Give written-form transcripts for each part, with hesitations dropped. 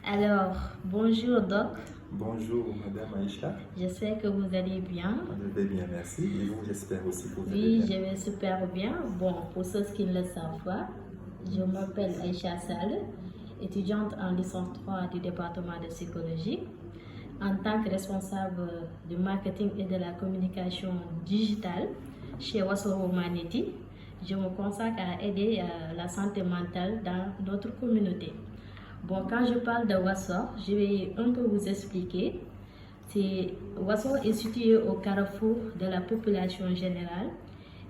Alors, bonjour Doc, Bonjour Madame Aïcha, j'espère que vous allez bien. je vais bien, merci. Et vous, j'espère aussi que vous allez Oui, bien. je vais super bien. Bon, pour ceux qui ne le savent pas, je m'appelle Aïcha Sall, étudiante en licence 3 du département de psychologie. En tant que responsable du marketing et de la communication digitale chez Wasoro Humanity, je me consacre à aider la santé mentale dans notre communauté. Bon, quand je parle de Wassor, je vais un peu vous expliquer. Wassor est situé au carrefour de la population générale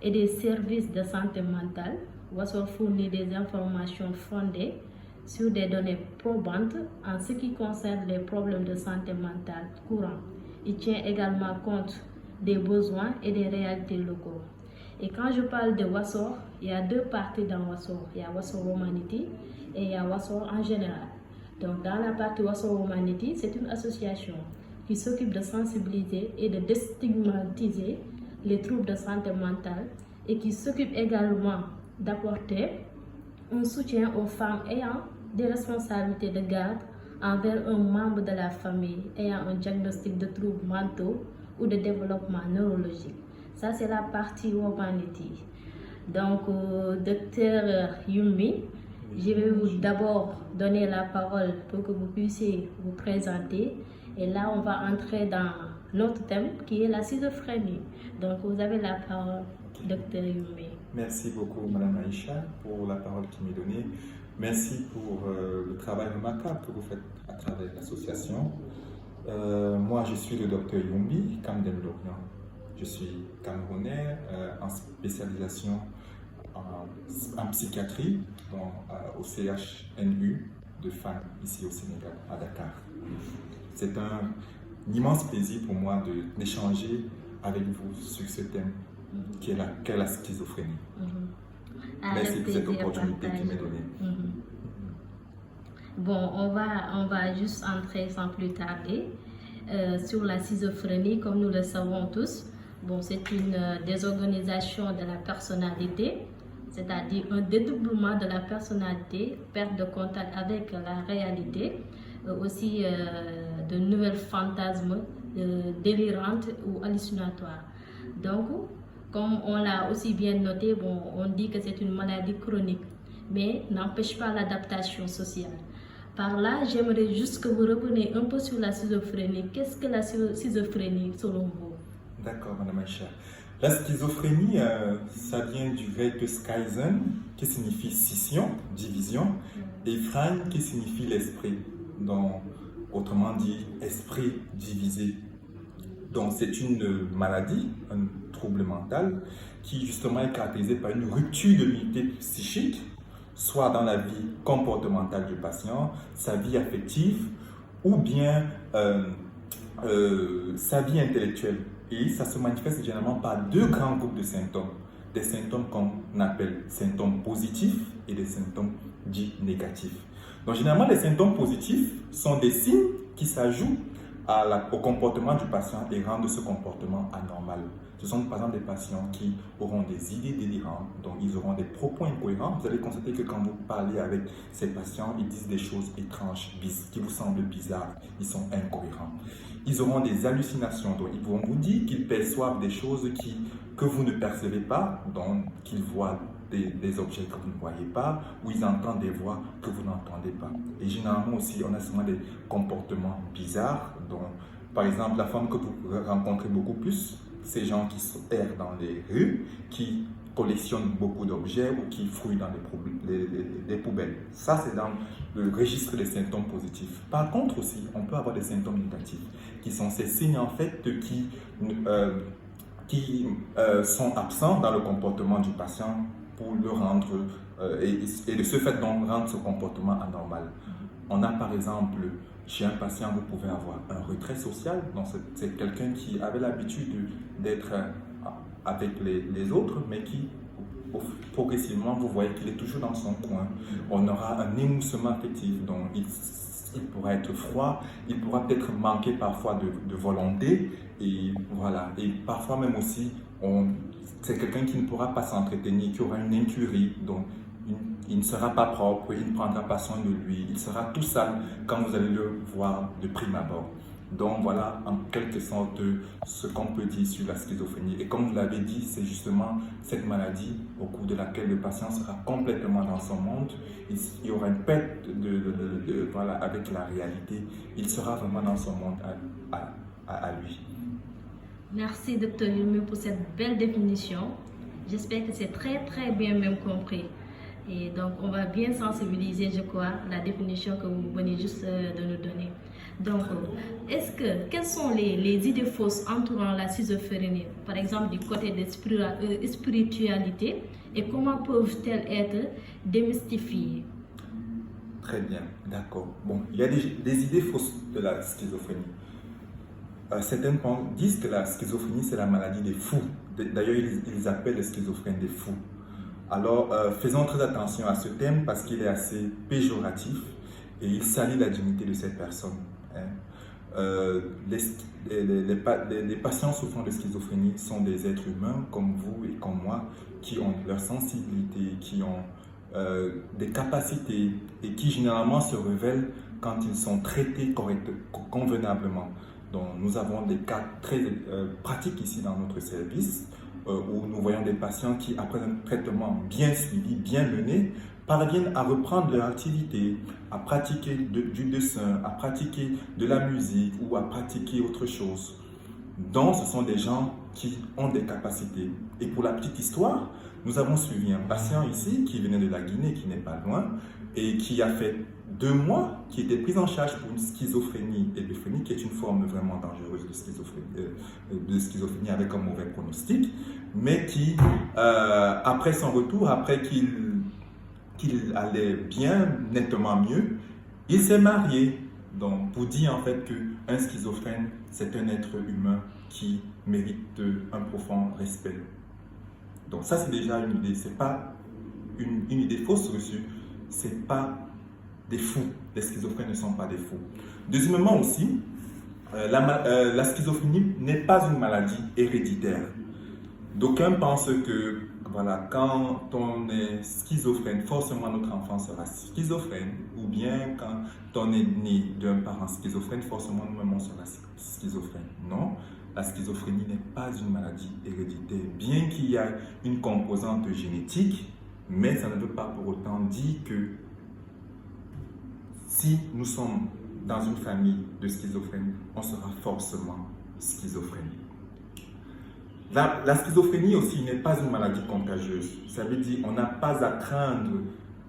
et des services de santé mentale. Wassor fournit des informations fondées sur des données probantes en ce qui concerne les problèmes de santé mentale courants. Il tient également compte des besoins et des réalités locaux. Et quand je parle de Wassor, il y a deux parties dans Wassor. Il y a Wassor Humanity et il y a Wassor en général. Donc dans la partie Wassor Humanity, c'est une association qui s'occupe de sensibiliser et de déstigmatiser les troubles de santé mentale et qui s'occupe également d'apporter un soutien aux femmes ayant des responsabilités de garde envers un membre de la famille ayant un diagnostic de troubles mentaux ou de développement neurologique. Ça, c'est la partie Humanity. Donc, docteur Yumi, je vais vous d'abord donner la parole pour que vous puissiez vous présenter. Et là, on va entrer dans notre thème qui est la schizophrénie. Donc, vous avez la parole, docteur Yumi. Merci beaucoup Madame Aïcha pour la parole qui m'est donnée. Merci pour le travail remarquable que vous faites à travers l'association. Moi, je suis le docteur Yumbi Kamden Lorient. Je suis camerounais en spécialisation en psychiatrie au CHNU de Fann, ici au Sénégal, à Dakar. C'est un immense plaisir pour moi d'échanger avec vous sur ce thème qui est la schizophrénie. Merci pour cette opportunité qui m'est donnée. Bon, on va juste entrer sans plus tarder sur la schizophrénie, comme nous le savons tous. Bon, c'est une désorganisation de la personnalité, c'est-à-dire un dédoublement de la personnalité, perte de contact avec la réalité, aussi de nouvelles fantasmes délirantes ou hallucinatoires. Donc, comme on l'a aussi bien noté, bon, on dit que c'est une maladie chronique, mais n'empêche pas l'adaptation sociale. Par là, j'aimerais juste que vous reveniez un peu sur la schizophrénie. Qu'est-ce que la schizophrénie selon vous? D'accord, Madame Aïcha. La schizophrénie, ça vient du grec schizen, qui signifie scission, division, et phrane, qui signifie l'esprit, donc autrement dit, esprit divisé. Donc c'est une maladie, un trouble mental, qui justement est caractérisé par une rupture de l'unité psychique, soit dans la vie comportementale du patient, sa vie affective, ou bien sa vie intellectuelle. Et ça se manifeste généralement par deux grands groupes de symptômes. Des symptômes qu'on appelle symptômes positifs et des symptômes dits négatifs. Donc généralement, les symptômes positifs sont des signes qui s'ajoutent au comportement du patient et rendent ce comportement anormal. Ce sont par exemple des patients qui auront des idées délirantes, donc ils auront des propos incohérents. Vous allez constater que quand vous parlez avec ces patients, ils disent des choses étranges, qui vous semblent bizarres, ils sont incohérents. Ils auront des hallucinations, donc ils vont vous dire qu'ils perçoivent des choses que vous ne percevez pas, donc qu'ils voient des objets que vous ne voyez pas, ou ils entendent des voix que vous n'entendez pas. Et généralement aussi, on a souvent des comportements bizarres, donc par exemple, la forme que vous rencontrez beaucoup plus, ces gens qui errent dans les rues, qui collectionnent beaucoup d'objets ou qui fouillent dans les poubelles. Ça, c'est dans le registre des symptômes positifs. Par contre aussi, on peut avoir des symptômes négatifs, qui sont ces signes en fait qui sont absents dans le comportement du patient pour le rendre, et de ce fait donc rendre ce comportement anormal. On a par exemple, chez un patient, vous pouvez avoir un retrait social, donc c'est quelqu'un qui avait l'habitude d'être avec les autres, mais qui progressivement, vous voyez qu'il est toujours dans son coin. On aura un émoussement affectif, donc il pourra être froid, il pourra peut-être manquer parfois de volonté, et voilà. Et parfois même aussi, c'est quelqu'un qui ne pourra pas s'entretenir, qui aura une incurie, donc il ne sera pas propre, il ne prendra pas soin de lui, il sera tout sale quand vous allez le voir de prime abord. Donc voilà en quelque sorte ce qu'on peut dire sur la schizophrénie. Et comme vous l'avez dit, c'est justement cette maladie au cours de laquelle le patient sera complètement dans son monde. Il y aura une perte voilà, avec la réalité. Il sera vraiment dans son monde à lui. Merci, Dr Youmé, pour cette belle définition. J'espère que c'est très bien même compris. Et donc, on va bien sensibiliser, je crois, la définition que vous venez juste de nous donner. Donc, quelles sont les idées fausses entourant la schizophrénie, par exemple du côté de spiritualité, et comment peuvent-elles être démystifiées? Très bien, d'accord. Bon, il y a des idées fausses de la schizophrénie. Certains disent que la schizophrénie, c'est la maladie des fous. D'ailleurs, ils appellent les schizophrènes des fous. Alors, faisons très attention à ce thème parce qu'il est assez péjoratif et il salit la dignité de ces personnes. Les patients souffrant de schizophrénie sont des êtres humains comme vous et comme moi qui ont leur sensibilité, qui ont des capacités et qui généralement se révèlent quand ils sont traités convenablement. Donc, nous avons des cas très pratiques ici dans notre service où nous voyons des patients qui, après un traitement bien suivi, bien mené, parviennent à reprendre leur activité, à pratiquer du dessin, à pratiquer de la musique ou à pratiquer autre chose. Donc, ce sont des gens qui ont des capacités. Et pour la petite histoire, nous avons suivi un patient ici qui venait de la Guinée, qui n'est pas loin, et qui a fait 2 mois, qui était pris en charge pour une schizophrénie ébéphrénique, qui est une forme vraiment dangereuse de schizophrénie avec un mauvais pronostic, mais qui, après son retour, après qu'il allait bien, nettement mieux, il s'est marié. Donc, pour dire en fait qu'un schizophrène, c'est un être humain qui mérite un profond respect. Donc ça, c'est déjà une idée. Ce n'est pas une idée fausse reçue. Ce n'est pas des fous. Les schizophrènes ne sont pas des fous. Deuxièmement aussi, la schizophrénie n'est pas une maladie héréditaire. D'aucuns pensent que voilà, quand on est schizophrène, forcément notre enfant sera schizophrène, ou bien quand on est né d'un parent schizophrène, forcément nous-mêmes on sera schizophrène. Non, la schizophrénie n'est pas une maladie héréditaire, bien qu'il y ait une composante génétique, mais ça ne veut pas pour autant dire que si nous sommes dans une famille de schizophrènes, on sera forcément schizophrène. La schizophrénie aussi n'est pas une maladie contagieuse. Ça veut dire qu'on n'a pas à craindre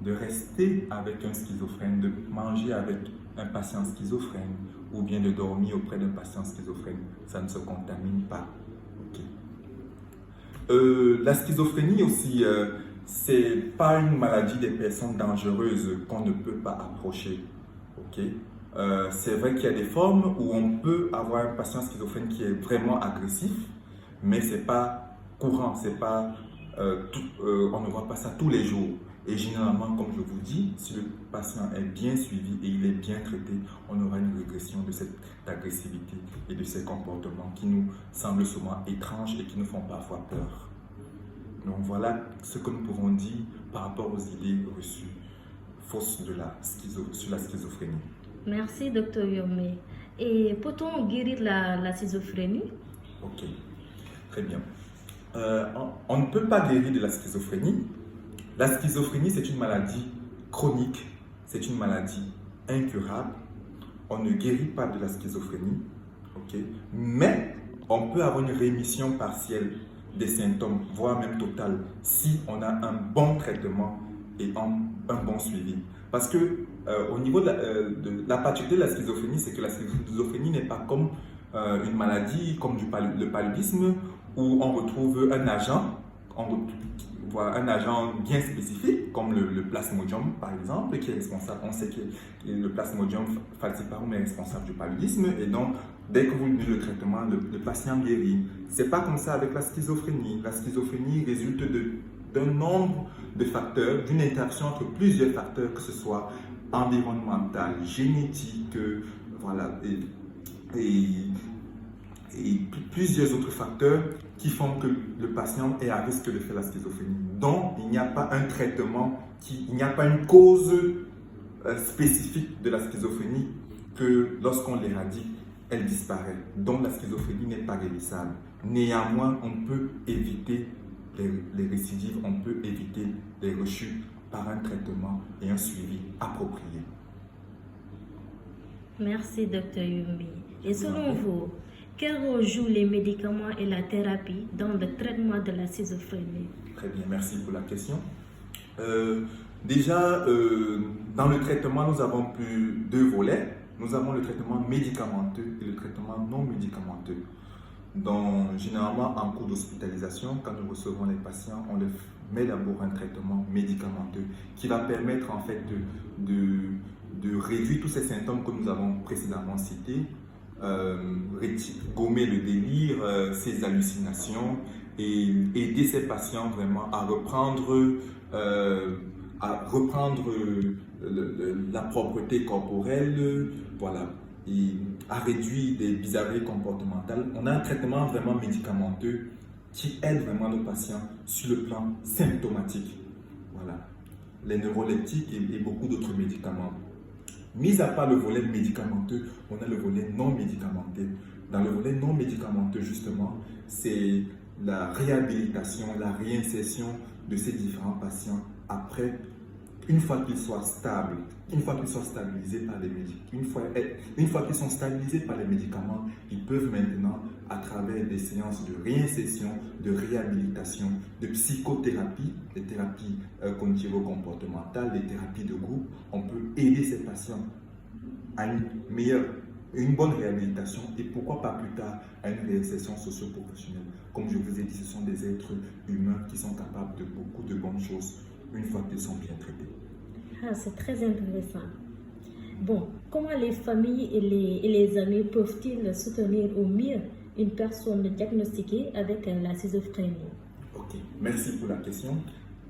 de rester avec un schizophrène, de manger avec un patient schizophrène ou bien de dormir auprès d'un patient schizophrène. Ça ne se contamine pas. Okay. La schizophrénie aussi, c'est pas une maladie des personnes dangereuses qu'on ne peut pas approcher. Okay. C'est vrai qu'il y a des formes où on peut avoir un patient schizophrène qui est vraiment agressif, mais ce n'est pas courant, c'est pas, on ne voit pas ça tous les jours. Et généralement, comme je vous dis, si le patient est bien suivi et il est bien traité, on aura une régression de cette agressivité et de ces comportements qui nous semblent souvent étranges et qui nous font parfois peur. Donc voilà ce que nous pouvons dire par rapport aux idées reçues fausses sur la schizophrénie. Merci, Dr Youmé. Et peut-on guérir la schizophrénie? Ok. Très bien. On ne peut pas guérir de la schizophrénie. La schizophrénie, c'est une maladie chronique, c'est une maladie incurable. On ne guérit pas de la schizophrénie, okay? Mais on peut avoir une rémission partielle des symptômes, voire même totale, si on a un bon traitement et un bon suivi. Parce que au niveau de la particularité de la schizophrénie, c'est que la schizophrénie n'est pas comme une maladie comme le paludisme, où on retrouve un agent, un agent bien spécifique, comme le plasmodium par exemple, qui est responsable. On sait que le plasmodium falciparum est responsable du paludisme, et donc dès que vous donnez le traitement, le patient guérit. C'est pas comme ça avec la schizophrénie. La schizophrénie résulte d'un nombre de facteurs, d'une interaction entre plusieurs facteurs, que ce soit environnemental, génétique, voilà, et et plusieurs autres facteurs qui font que le patient est à risque de faire la schizophrénie. Donc, il n'y a pas un traitement, il n'y a pas une cause spécifique de la schizophrénie que lorsqu'on l'éradique, elle disparaît. Donc, la schizophrénie n'est pas guérissable. Néanmoins, on peut éviter les récidives, on peut éviter les rechutes par un traitement et un suivi approprié. Merci, Dr Yumi. Et selon vous, quel rôle jouent les médicaments et la thérapie dans le traitement de la schizophrénie? Très bien, merci pour la question. Déjà, dans le traitement, nous avons deux volets. Nous avons le traitement médicamenteux et le traitement non médicamenteux. Donc, généralement, en cours d'hospitalisation, quand nous recevons les patients, on leur met d'abord un traitement médicamenteux qui va permettre en fait de réduire tous ces symptômes que nous avons précédemment cités, gommer le délire, ces hallucinations et aider ces patients vraiment à reprendre la propreté corporelle, voilà, et à réduire des bizarreries comportementales. On a un traitement vraiment médicamenteux qui aide vraiment nos patients sur le plan symptomatique. Voilà, les neuroleptiques et beaucoup d'autres médicaments. Mis à part le volet médicamenteux, on a le volet non médicamenteux. Dans le volet non médicamenteux, justement, c'est la réhabilitation, la réinsertion de ces différents patients après, une fois qu'ils soient stables, une fois qu'ils soient stabilisés par les médicaments, une fois qu'ils sont stabilisés par les médicaments, ils peuvent maintenant, à travers des séances de réinsertion, de réhabilitation, de psychothérapie, des thérapies cognitivo-comportementales, des thérapies de groupe, on peut aider ces patients à une bonne réhabilitation et pourquoi pas plus tard à une réinsertion socio-professionnelle. Comme je vous ai dit, ce sont des êtres humains qui sont capables de beaucoup de bonnes choses une fois qu'ils sont bien traités. Ah, c'est très intéressant. Bon, comment les familles et les amis peuvent-ils soutenir au mieux une personne diagnostiquée avec la schizophrénie? Ok, merci pour la question.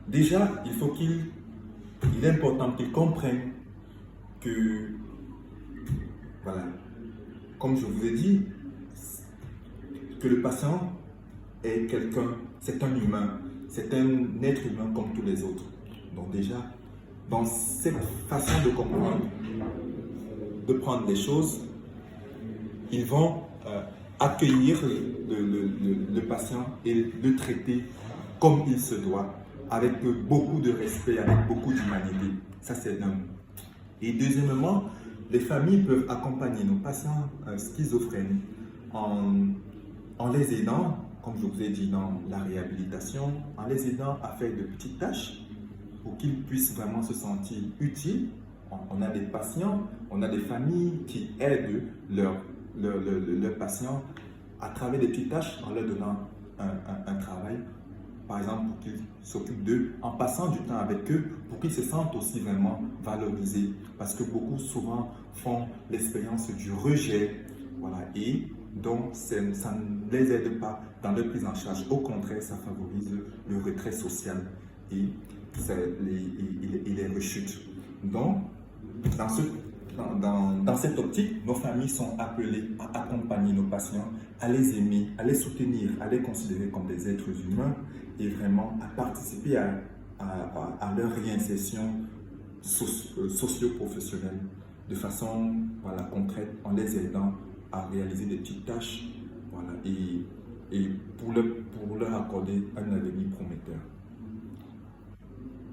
Déjà, il est important qu'ils comprennent que, voilà, comme je vous ai dit, que le patient est quelqu'un, c'est un humain, c'est un être humain comme tous les autres. Donc déjà, dans cette façon de comprendre, de prendre les choses, ils vont accueillir le patient et le traiter comme il se doit, avec beaucoup de respect, avec beaucoup d'humanité. Ça, c'est d'un. Et deuxièmement, les familles peuvent accompagner nos patients schizophrènes en les aidant, comme je vous ai dit, dans la réhabilitation, en les aidant à faire de petites tâches pour qu'ils puissent vraiment se sentir utiles. On a des patients, on a des familles qui aident leurs patients à travers des petites tâches en leur donnant un travail, par exemple pour qu'ils s'occupent d'eux, en passant du temps avec eux, pour qu'ils se sentent aussi vraiment valorisés. Parce que beaucoup souvent font l'expérience du rejet, voilà, et donc ça ne les aide pas dans leur prise en charge. Au contraire, ça favorise le retrait social et les rechutes. Donc, dans cette optique, nos familles sont appelées à accompagner nos patients, à les aimer, à les soutenir, à les considérer comme des êtres humains et vraiment à participer à leur réinsertion socio-professionnelle de façon, voilà, concrète, en les aidant à réaliser des petites tâches, voilà, et pour leur accorder un avenir prometteur.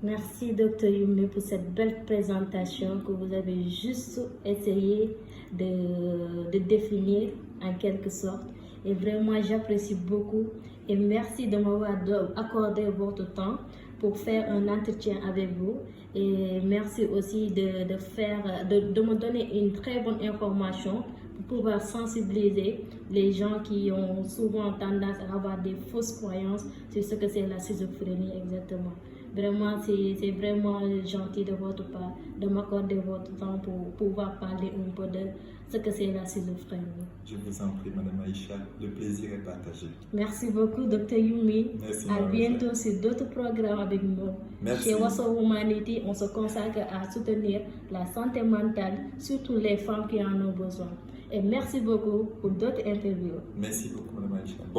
Merci Dr Yumi pour cette belle présentation que vous avez juste essayé de définir en quelque sorte. Et vraiment, j'apprécie beaucoup et merci de m'avoir accordé votre temps pour faire un entretien avec vous. Et merci aussi de me donner une très bonne information pour pouvoir sensibiliser les gens qui ont souvent tendance à avoir des fausses croyances sur ce que c'est la schizophrénie exactement. Vraiment, c'est vraiment gentil de votre part de m'accorder votre temps pour pouvoir parler un peu de ce que c'est la schizophrénie. Je vous en prie, Madame Aïcha, le plaisir est partagé. Merci beaucoup, Dr Yumi. Merci, à bientôt sur d'autres programmes avec nous. Merci. Chez Waso Humanity, on se consacre à soutenir la santé mentale, surtout les femmes qui en ont besoin. Et merci beaucoup pour d'autres interviews. Merci beaucoup, Mme Aïcha. Bon.